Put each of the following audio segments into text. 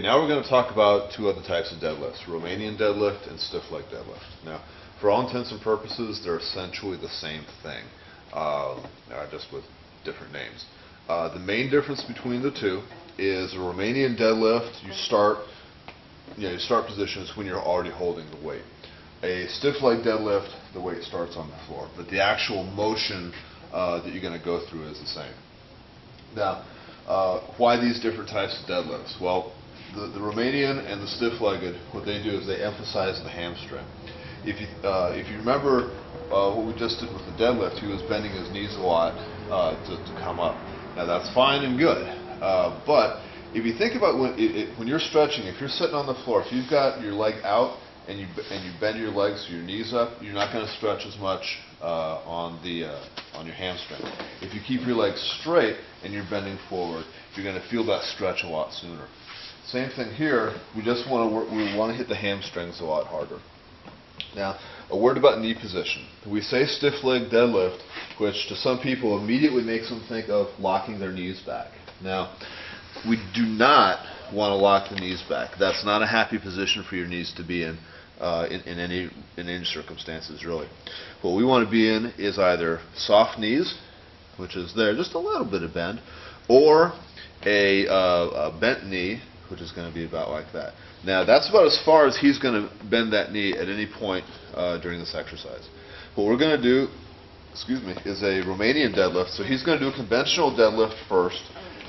Now we're going to talk about two other types of deadlifts, Romanian deadlift and stiff leg deadlift. Now, for all intents and purposes, they're essentially the same thing, just with different names. The main difference between the two is a Romanian deadlift, you start position is when you're already holding the weight. A stiff leg deadlift, the weight starts on the floor, but the actual motion that you're going to go through is the same. Now, why these different types of deadlifts? Well, the Romanian and the stiff-legged, what they do is they emphasize the hamstring. If you remember what we just did with the deadlift, he was bending his knees a lot to come up. Now that's fine and good, but if you think about when you're stretching, if you're sitting on the floor, if you've got your leg out and you bend your legs so your knees up, you're not going to stretch as much on your hamstring. If you keep your legs straight and you're bending forward, you're going to feel that stretch a lot sooner. Same thing here. We want to hit the hamstrings a lot harder. Now, a word about knee position. We say stiff leg deadlift, which to some people immediately makes them think of locking their knees back. Now, we do not want to lock the knees back. That's not a happy position for your knees to be in any circumstances, really. What we want to be in is either soft knees, which is there, just a little bit of bend, or a bent knee, which is going to be about like that. Now, that's about as far as he's going to bend that knee at any point during this exercise. What we're going to do, is a Romanian deadlift. So he's going to do a conventional deadlift first.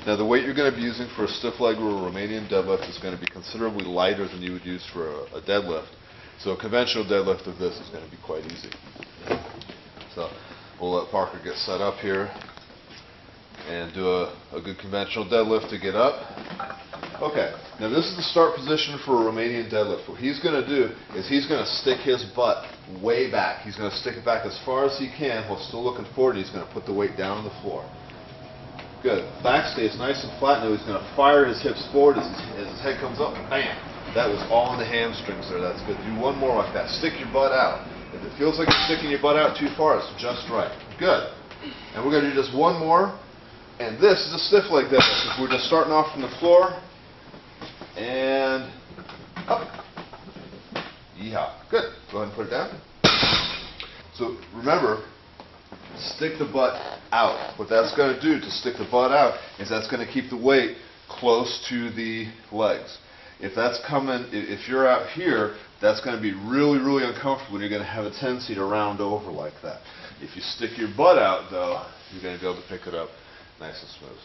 Now, the weight you're going to be using for a stiff leg or a Romanian deadlift is going to be considerably lighter than you would use for a deadlift. So a conventional deadlift of this is going to be quite easy. So we'll let Parker get set up here and do a good conventional deadlift to get up. Okay, now this is the start position for a Romanian deadlift. What he's going to do is he's going to stick his butt way back. He's going to stick it back as far as he can while still looking forward, and he's going to put the weight down on the floor. Good. Back stays nice and flat. Now he's going to fire his hips forward as his head comes up. Bam! That was all in the hamstrings there. That's good. Do one more like that. Stick your butt out. If it feels like you're sticking your butt out too far, it's just right. Good. And we're going to do just one more. And this is a stiff leg deadlift. We're just starting off from the floor. And up. Yeehaw. Good. Go ahead and put it down. So remember, stick the butt out. What that's going to do to stick the butt out is that's going to keep the weight close to the legs. If that's coming, if you're out here, that's going to be really, really uncomfortable, and you're going to have a tendency to round over like that. If you stick your butt out, though, you're going to be able to pick it up nice and smooth.